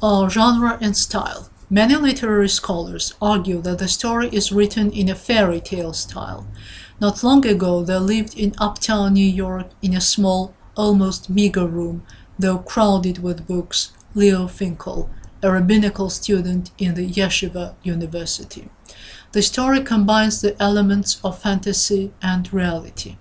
Genre and style. Many literary scholars argue that the story is written in a fairy tale style. Not long ago, there lived in uptown New York, in a small, almost meager room, though crowded with books, Leo Finkel, a rabbinical student in the Yeshiva University. The story combines the elements of fantasy and reality.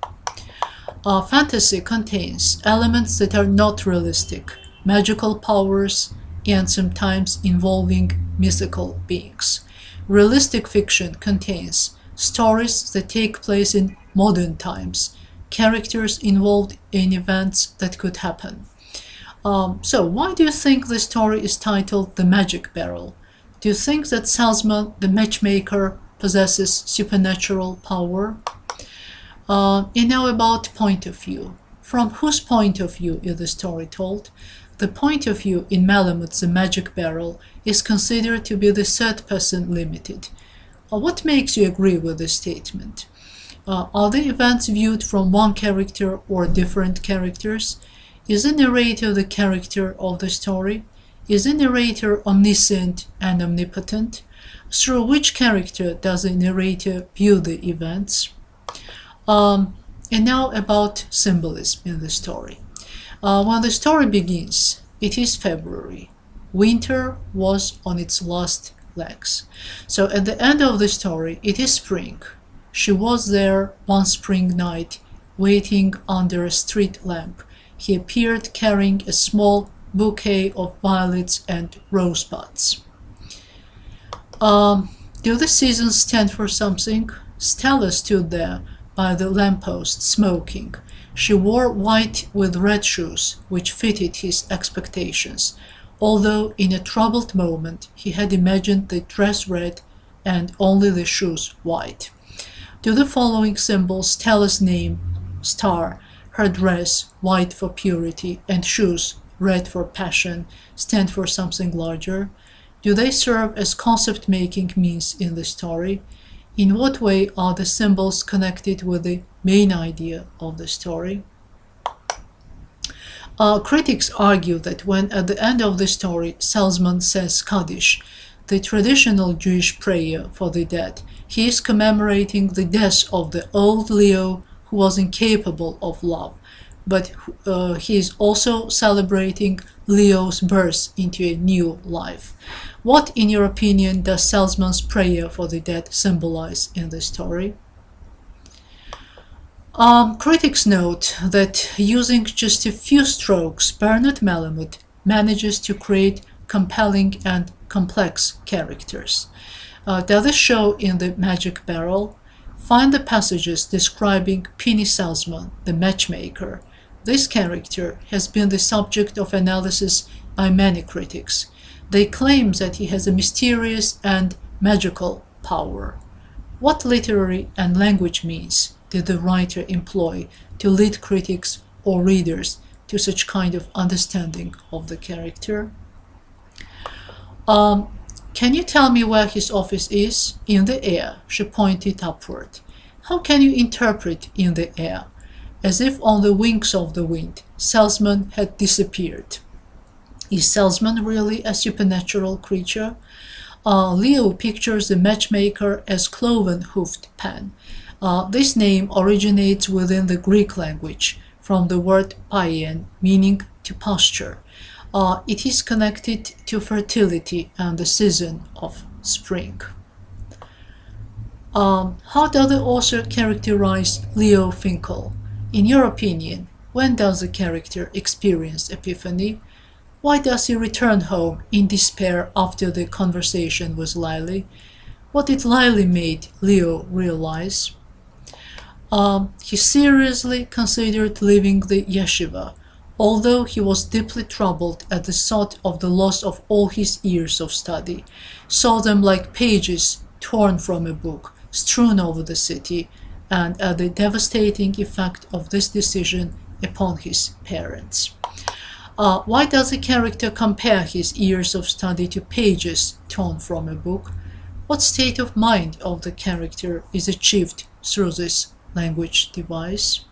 Fantasy contains elements that are not realistic, magical powers, and sometimes involving mythical beings. Realistic fiction contains stories that take place in modern times, characters involved in events that could happen. So why do you think the story is titled The Magic Barrel? Do you think that Salzman, the matchmaker, possesses supernatural power? And now about point of view. From whose point of view is the story told? The point of view in Malamud's The Magic Barrel is considered to be the third person limited. What makes you agree with this statement? Are the events viewed from one character or different characters? Is the narrator the character of the story? Is the narrator omniscient and omnipotent? Through which character does the narrator view the events? And now about symbolism in the story. When the story begins, it is February. Winter was on its last legs. So at the end of the story, it is spring. She was there one spring night, waiting under a street lamp. He appeared carrying a small bouquet of violets and rosebuds. Do the seasons stand for something? Stella stood there by the lamppost, smoking. She wore white with red shoes, which fitted his expectations, although in a troubled moment he had imagined the dress red and only the shoes white. Do the following symbols, Stella's name, star, her dress, white for purity, and shoes, red for passion, stand for something larger? Do they serve as concept-making means in the story? In what way are the symbols connected with the main idea of the story? Critics argue that when at the end of the story Salzman says Kaddish, the traditional Jewish prayer for the dead, he is commemorating the death of the old Leo who was incapable of love, but he is also celebrating Leo's birth into a new life. What, in your opinion, does Salzman's prayer for the dead symbolize in the story? Critics note that using just a few strokes, Bernard Malamud manages to create compelling and complex characters. Does this show in The Magic Barrel? Find the passages describing Penny Salzman, the matchmaker. This character has been the subject of analysis by many critics. They claim that he has a mysterious and magical power. What literary and language means did the writer employ to lead critics or readers to such kind of understanding of the character? Can you tell me where his office is? In the air. She pointed upward. How can you interpret in the air? As if on the wings of the wind, Salzman had disappeared. Is Salzman really a supernatural creature? Leo pictures the matchmaker as cloven-hoofed Pan. This name originates within the Greek language, from the word paien, meaning to pasture. It is connected to fertility and the season of spring. How does the author characterize Leo Finkel? In your opinion, when does the character experience epiphany? Why does he return home in despair after the conversation with Lily? What did Lily make Leo realize? He seriously considered leaving the yeshiva, although he was deeply troubled at the thought of the loss of all his years of study, saw them like pages torn from a book, strewn over the city, and at the devastating effect of this decision upon his parents. Why does the character compare his years of study to pages torn from a book? What state of mind of the character is achieved through this language device?